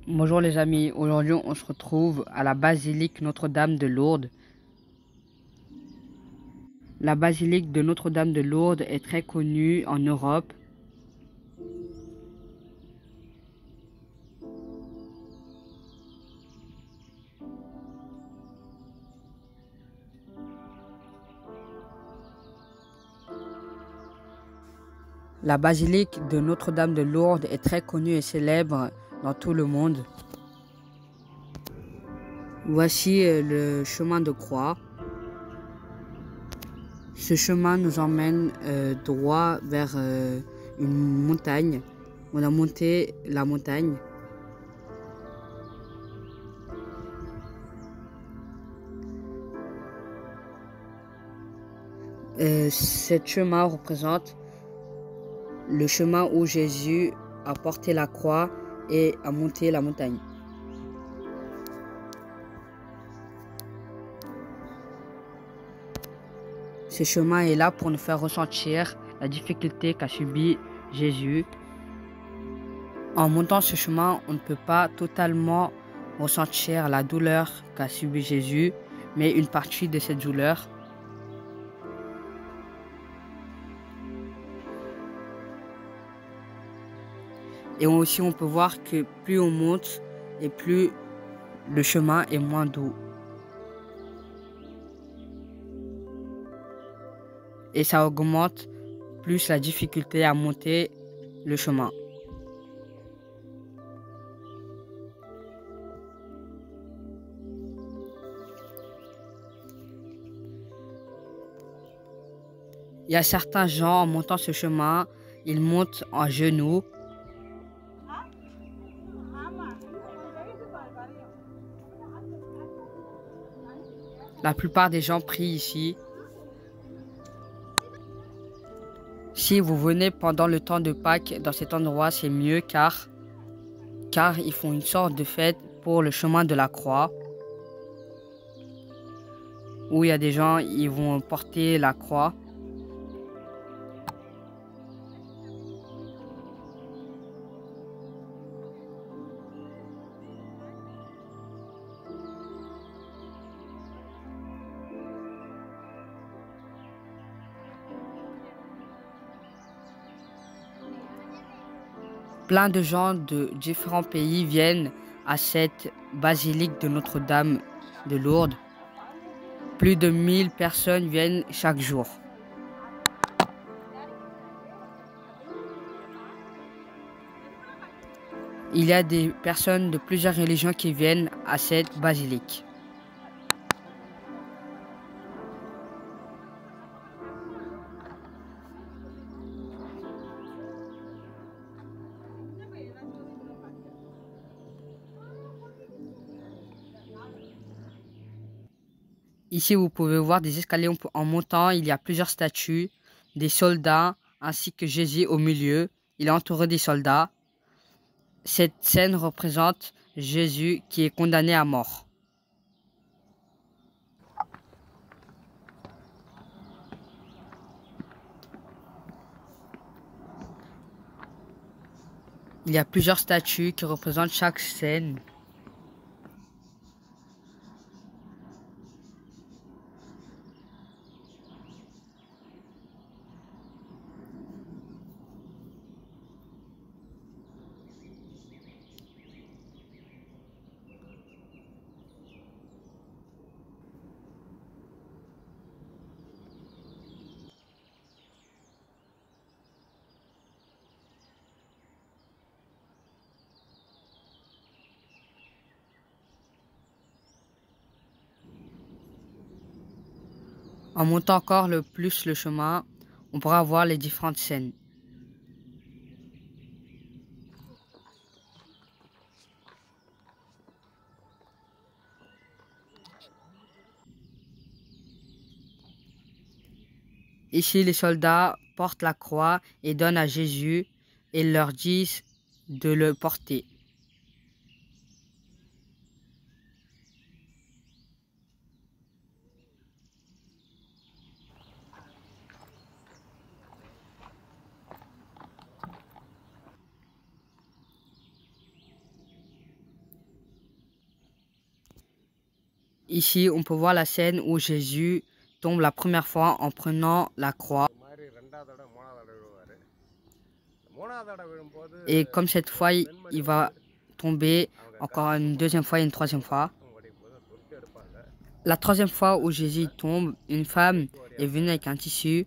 Bonjour les amis, aujourd'hui on se retrouve à la basilique Notre-Dame de Lourdes. La basilique de Notre-Dame de Lourdes est très connue en Europe. La basilique de Notre-Dame de Lourdes est très connue et célèbre dans tout le monde. Voici le chemin de croix. Ce chemin nous emmène droit vers une montagne. On a monté la montagne. Ce chemin représente le chemin où Jésus a porté la croix et a monté la montagne. Ce chemin est là pour nous faire ressentir la difficulté qu'a subi Jésus. En montant ce chemin, on ne peut pas totalement ressentir la douleur qu'a subi Jésus, mais une partie de cette douleur. Et aussi, on peut voir que plus on monte et plus le chemin est moins doux. Et ça augmente plus la difficulté à monter le chemin. Il y a certains gens, en montant ce chemin, ils montent en genoux. La plupart des gens prient ici. Si vous venez pendant le temps de Pâques dans cet endroit, c'est mieux car ils font une sorte de fête pour le chemin de la croix. Où il y a des gens, ils vont porter la croix. Plein de gens de différents pays viennent à cette basilique de Notre-Dame de Lourdes. Plus de 1000 personnes viennent chaque jour. Il y a des personnes de plusieurs religions qui viennent à cette basilique. Ici, vous pouvez voir des escaliers en montant. Il y a plusieurs statues, des soldats ainsi que Jésus au milieu. Il est entouré des soldats. Cette scène représente Jésus qui est condamné à mort. Il y a plusieurs statues qui représentent chaque scène. En montant encore le plus le chemin, on pourra voir les différentes scènes. Ici, les soldats portent la croix et donnent à Jésus et leur disent de le porter. Ici, on peut voir la scène où Jésus tombe la première fois en prenant la croix. Et comme cette fois, il va tomber encore une deuxième fois et une troisième fois. La troisième fois où Jésus tombe, une femme est venue avec un tissu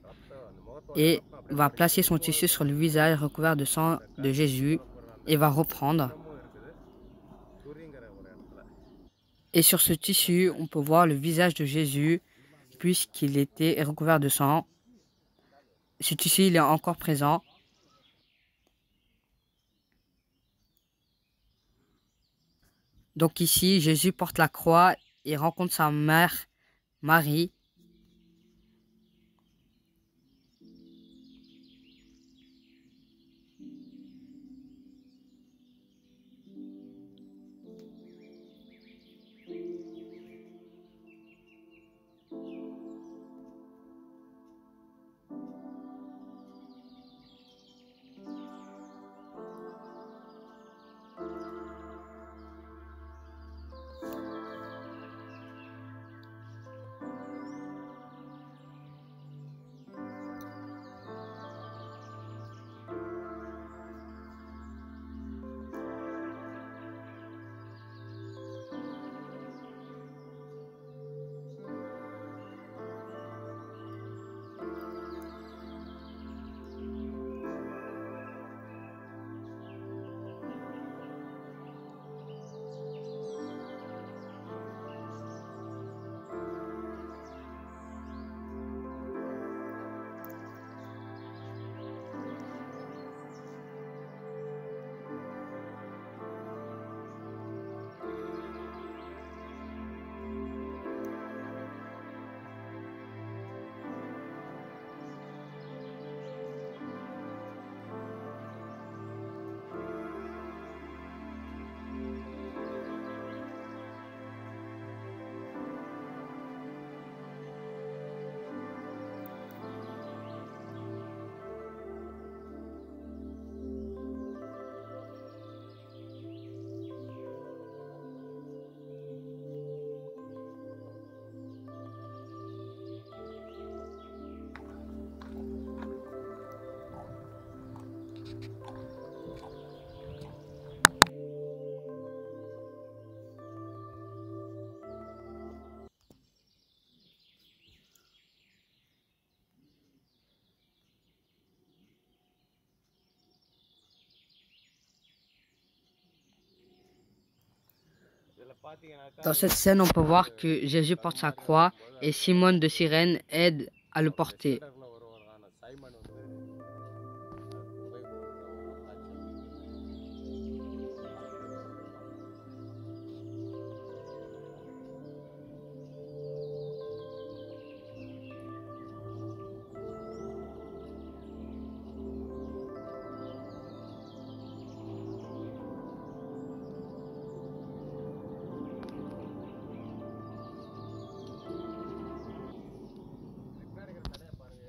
et va placer son tissu sur le visage recouvert de sang de Jésus et va reprendre. Et sur ce tissu, on peut voir le visage de Jésus puisqu'il était recouvert de sang. Ce tissu, il est encore présent. Donc ici, Jésus porte la croix et rencontre sa mère, Marie. Dans cette scène, on peut voir que Jésus porte sa croix et Simone de Cyrène aide à le porter.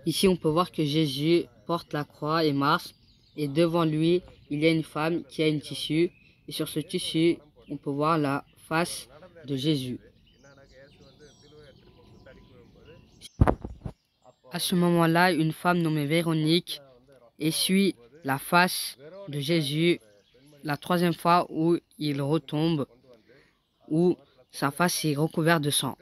Ici, on peut voir que Jésus porte la croix et marche. Et devant lui, il y a une femme qui a un tissu. Et sur ce tissu, on peut voir la face de Jésus. À ce moment-là, une femme nommée Véronique essuie la face de Jésus la troisième fois où il retombe, où sa face est recouverte de sang.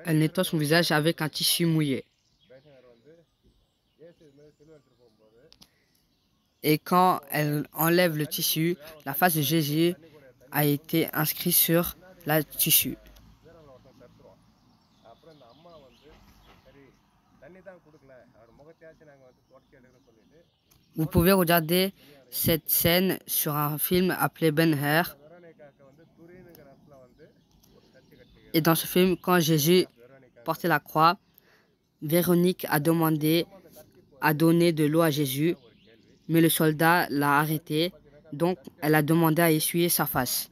Elle nettoie son visage avec un tissu mouillé. Et quand elle enlève le tissu, la face de Jésus a été inscrite sur le tissu. Vous pouvez regarder cette scène sur un film appelé Ben-Hur. Et dans ce film, quand Jésus portait la croix, Véronique a demandé à donner de l'eau à Jésus, mais le soldat l'a arrêté, donc elle a demandé à essuyer sa face.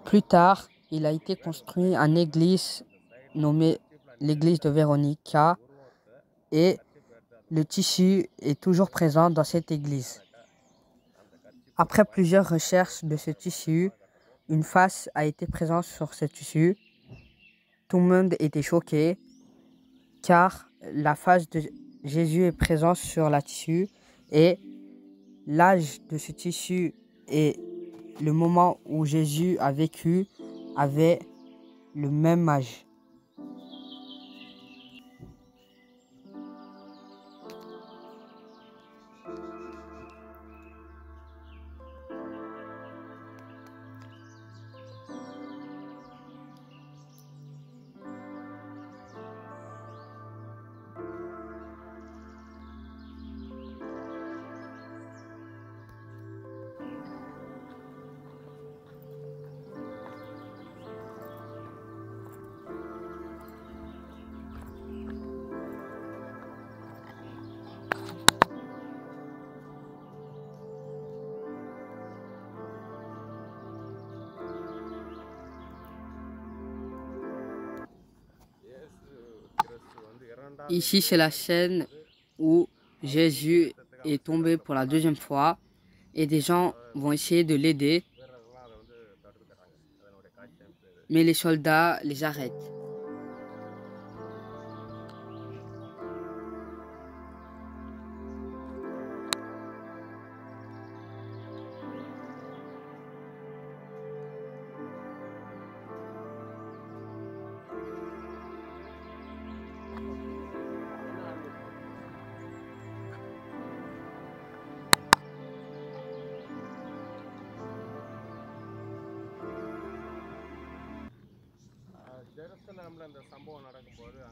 Plus tard, il a été construit une église nommée l'église de Véronica et le tissu est toujours présent dans cette église. Après plusieurs recherches de ce tissu, une face a été présente sur ce tissu. Tout le monde était choqué car la face de Jésus est présente sur la tissu et l'âge de ce tissu et le moment où Jésus a vécu avaient le même âge. Ici, c'est la scène où Jésus est tombé pour la deuxième fois et des gens vont essayer de l'aider, mais les soldats les arrêtent.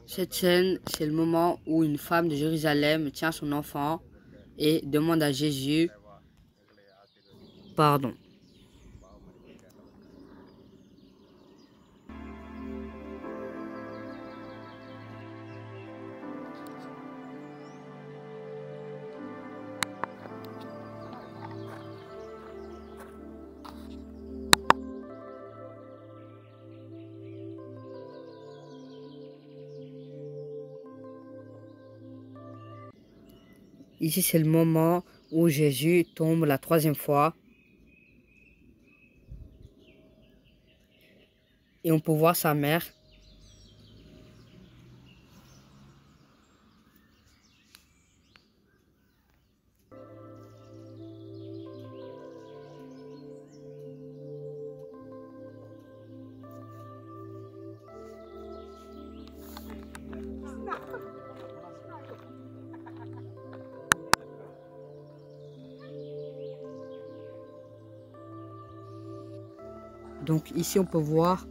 Cette scène, c'est le moment où une femme de Jérusalem tient son enfant et demande à Jésus pardon. Ici, c'est le moment où Jésus tombe la troisième fois. Et on peut voir sa mère. Donc ici, on peut voir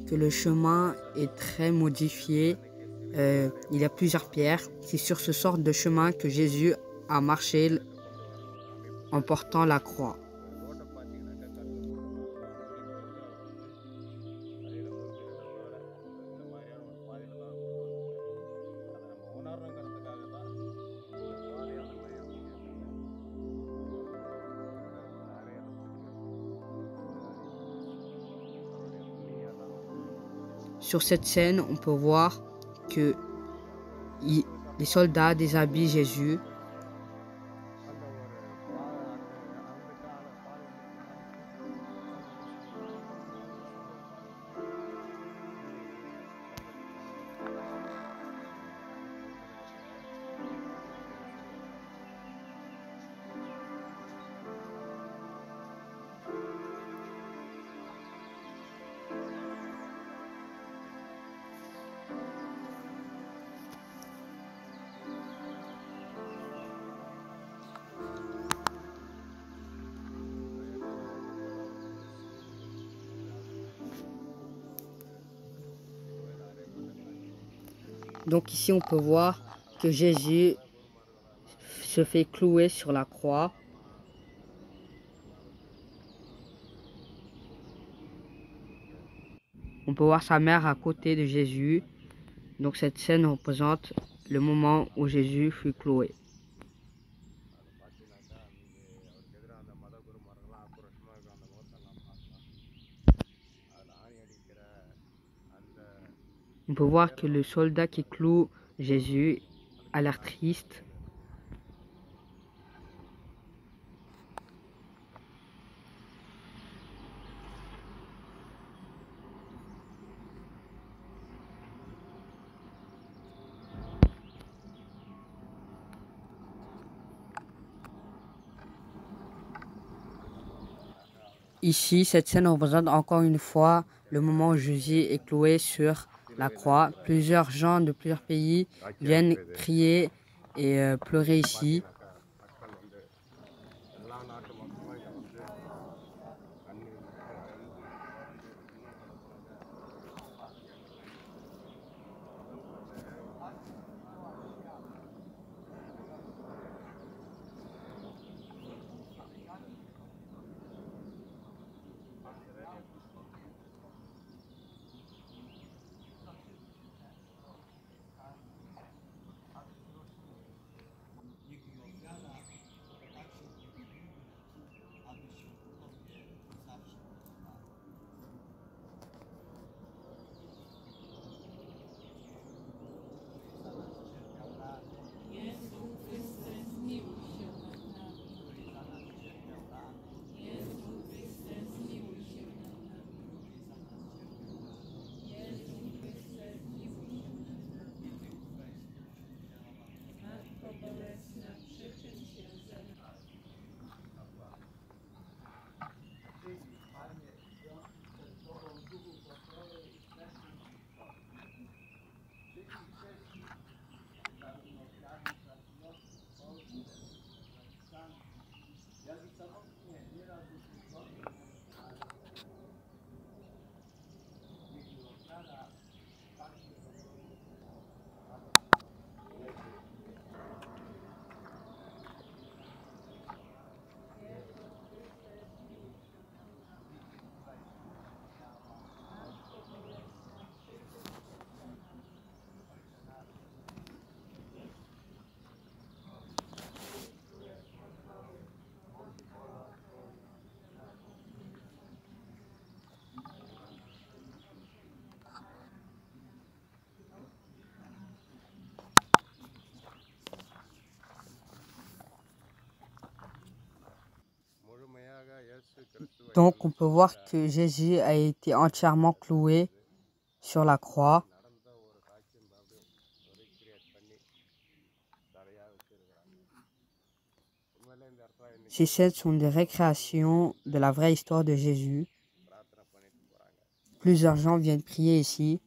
que le chemin est très modifié. Il y a plusieurs pierres. C'est sur ce sort de chemin que Jésus a marché en portant la croix. Sur cette scène, on peut voir que les soldats déshabillent Jésus. Donc ici, on peut voir que Jésus se fait clouer sur la croix. On peut voir sa mère à côté de Jésus. Donc cette scène représente le moment où Jésus fut cloué. On peut voir que le soldat qui cloue Jésus a l'air triste. Ici, cette scène représente encore une fois le moment où Jésus est cloué sur la croix. Plusieurs gens de plusieurs pays viennent prier et pleurer ici. Donc on peut voir que Jésus a été entièrement cloué sur la croix. Ces scènes sont des récréations de la vraie histoire de Jésus. Plusieurs gens viennent prier ici.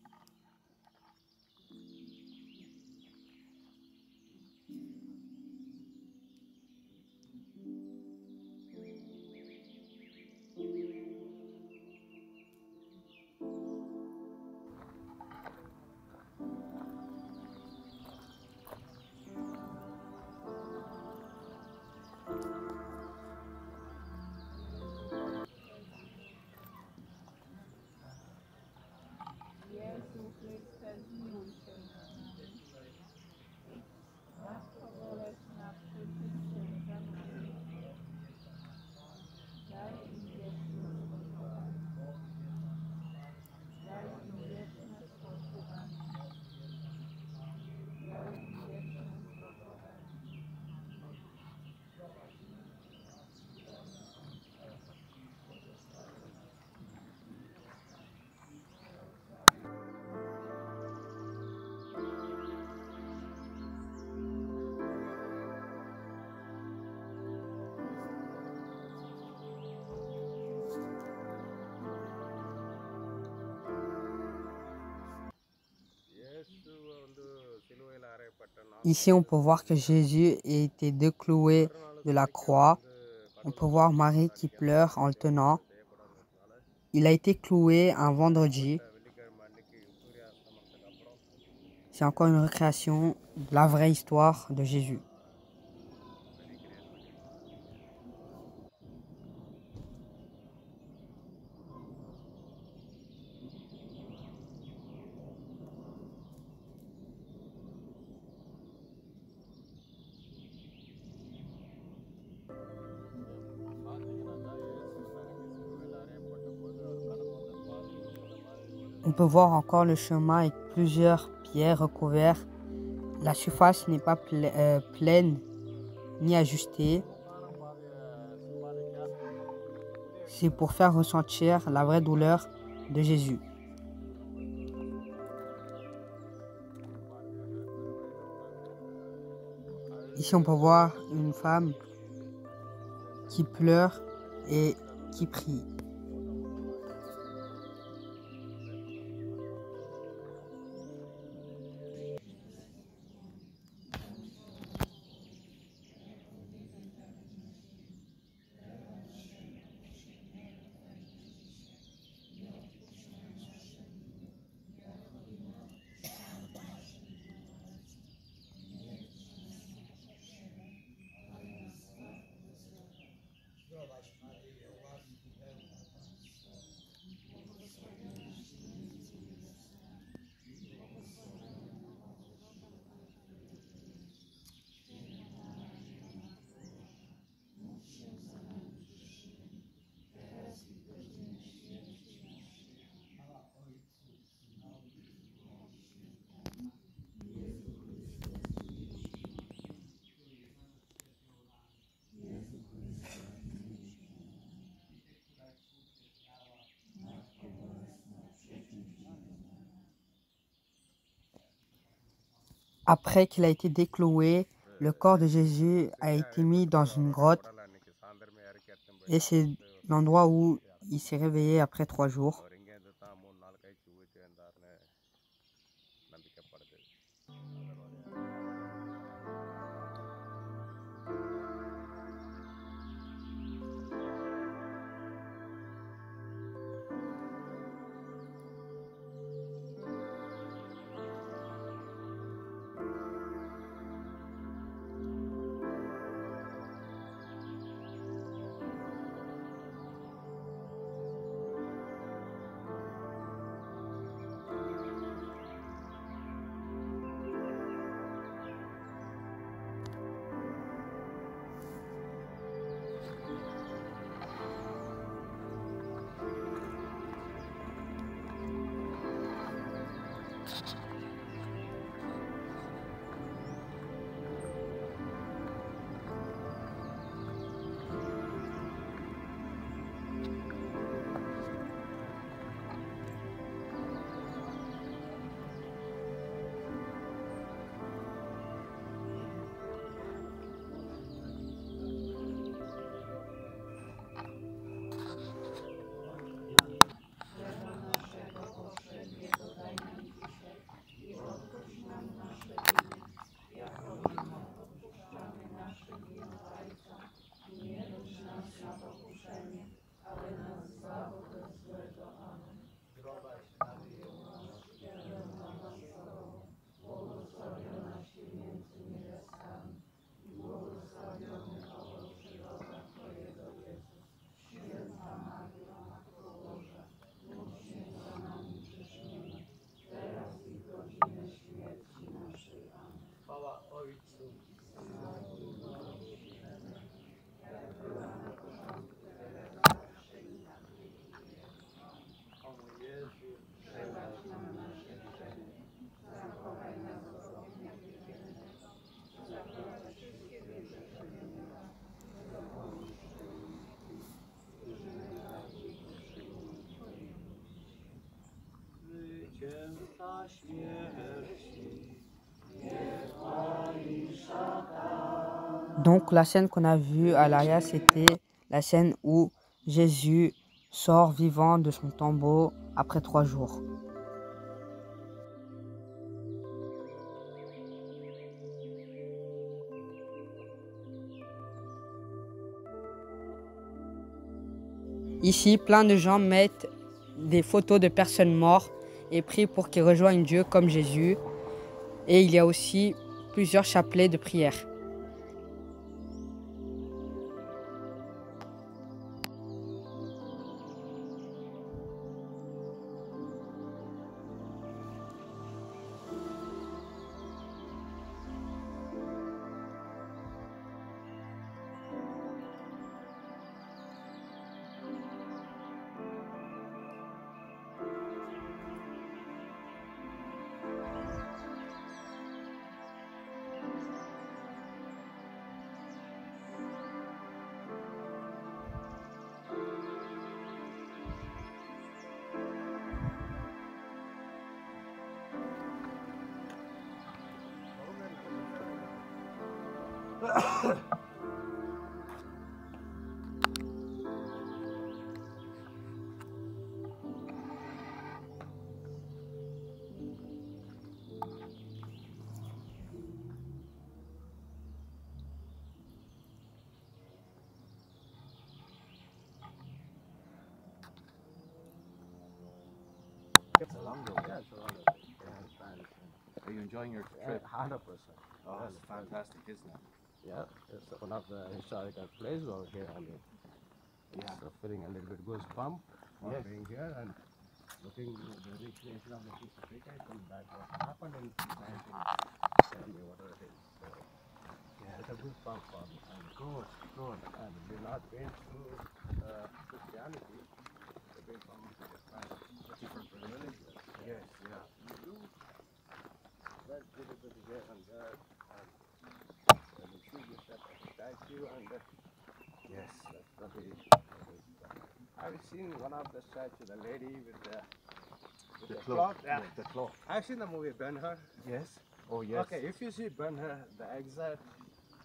Ici, on peut voir que Jésus a été décloué de la croix. On peut voir Marie qui pleure en le tenant. Il a été cloué un vendredi. C'est encore une recréation de la vraie histoire de Jésus. On peut voir encore le chemin avec plusieurs pierres recouvertes. La surface n'est pas pleine ni ajustée. C'est pour faire ressentir la vraie douleur de Jésus. Ici, on peut voir une femme qui pleure et qui prie. Après qu'il a été décloué, le corps de Jésus a été mis dans une grotte et c'est l'endroit où il s'est réveillé après 3 jours. Donc la scène qu'on a vue à l'arrière, c'était la scène où Jésus sort vivant de son tombeau après 3 jours. Ici, plein de gens mettent des photos de personnes mortes et prient pour qu'ils rejoignent Dieu comme Jésus. Et il y a aussi plusieurs chapelets de prière. It's a long road. Yeah, it's a long road. Yeah, it's fine. Are you enjoying your trip? 100%. Oh, it's fantastic, isn't it? Yeah, it's one of the historical places over here. I mean, Yeah. so feeling a little bit goosebump Yes. being here and looking at the recreation of the piece of Africa and back what happened in 1970, whatever it is. So, Yeah. it's a goosebump for me. And Good, good. and we've not been through Christianity. We've been from different religions. Yes, yeah. Very beautiful here and there. And you see this type of statue and Yes. that's probably. I've seen one of the statues, the lady with the cloth. Yeah. The cloth. I've seen the movie Ben-Hur. Yes. Oh, yes. Okay, if you see Ben-Hur, the exact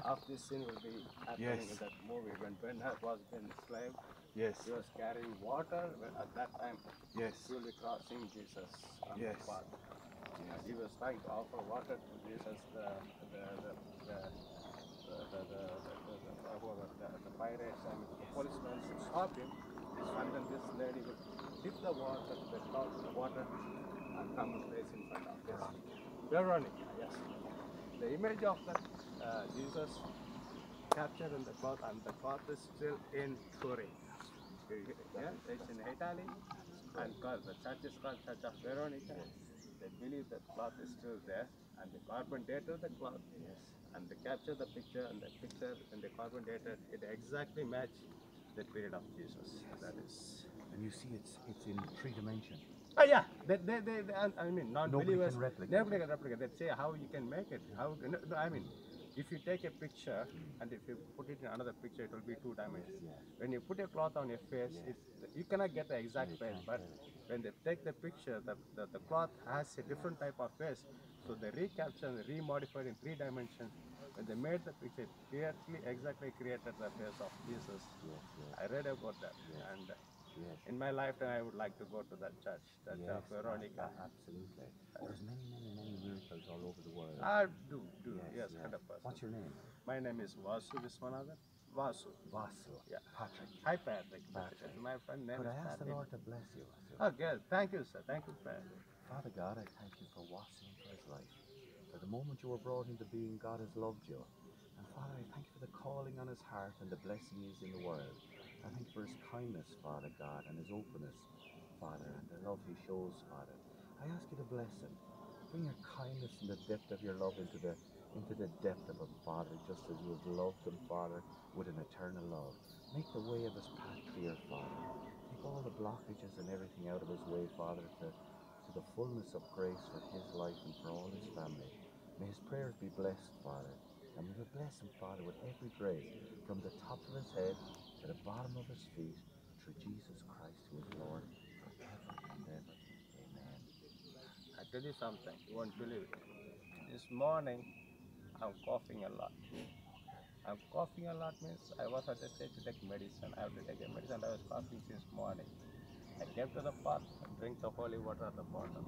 of this scene will be happening Yes. in that movie when Ben-Hur was being enslaved. Yes. He was carrying water when at that time Yes. he will be crossing Jesus on Yes. the path. Yes. And he was trying to offer water to Jesus. The pirates and the policemen stopped him, and then this lady would dip the water, the cloth in the water, and come and place in front of this. Veronica, yes. The image of that Jesus captured in the cloth, and the cloth is still in Turin. Yeah, it's in Italy, and called the church is called Church of Veronica. They believe that cloth is still there, and the carbon dated the cloth. Yes. And they capture the picture, and the picture and the carbon dated it exactly match the period of Jesus. That is. And you see, it's in 3 dimensions. Oh yeah, I mean, non-believers. can replicate Nobody can replicate. They say how you can make it. How? No, I mean, if you take a picture and if you put it in another picture, it will be 2 dimensions. Yes. When you put a cloth on your face, you cannot get the exact face. But when they take the picture, the cloth has a different type of face. So they recaptured and remodified in 3 dimensions. When they made the picture, it clearly, exactly created the face of Jesus. Yes, yes. I read about that, and Yes. in my lifetime, I would like to go to that church, Church of Veronica. Absolutely. There's many miracles all over the world. I do, yes, Yes, yes. 100%. What's your name? My name is Vasu Viswanathan. Vasu. Vasu. Yeah. Patrick. Hi, Patrick. Patrick. My friend name Could I is ask the Patrick. Lord to bless you, Vasu? Okay, thank you, sir. Thank you, Patrick. Father God, I thank you for Vasu and for his life. For the moment you were brought into being, God has loved you. And Father, I thank you for the calling on his heart and the blessing he is in the world. I thank you for his kindness, Father God, and his openness, Father, and the love he shows, Father. I ask you to bless him. Bring your kindness and the depth of your love into the depth of him, Father, just as you have loved him, Father, with an eternal love. Make the way of his path clear, Father. Take all the blockages and everything out of his way, Father, to the fullness of grace for his life and for all his family. May his prayers be blessed, Father. And we will bless him, Father, with every grace, from the top of his head to the bottom of his feet, through Jesus Christ, who is Lord, forever and ever. Amen. I tell you something, you won't believe it. This morning, I'm coughing a lot. I'm coughing a lot means I was at the stage to take medicine. I have to take a medicine. I was coughing since morning. I came to the pot and drink the holy water at the bottom.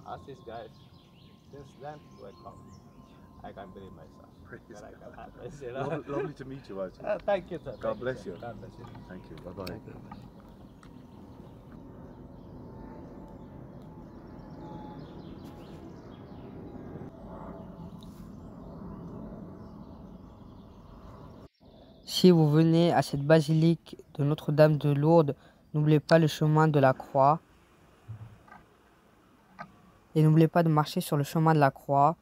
Ask these guys, since then, do I cough? I can't believe myself. That I can have this, you know? Lovely to meet you, Vasu. Thank you, sir. God Thank bless sir. you. God bless you. Thank you. Bye-bye. Si vous venez à cette basilique de Notre-Dame de Lourdes, n'oubliez pas le chemin de la croix. Et n'oubliez pas de marcher sur le chemin de la croix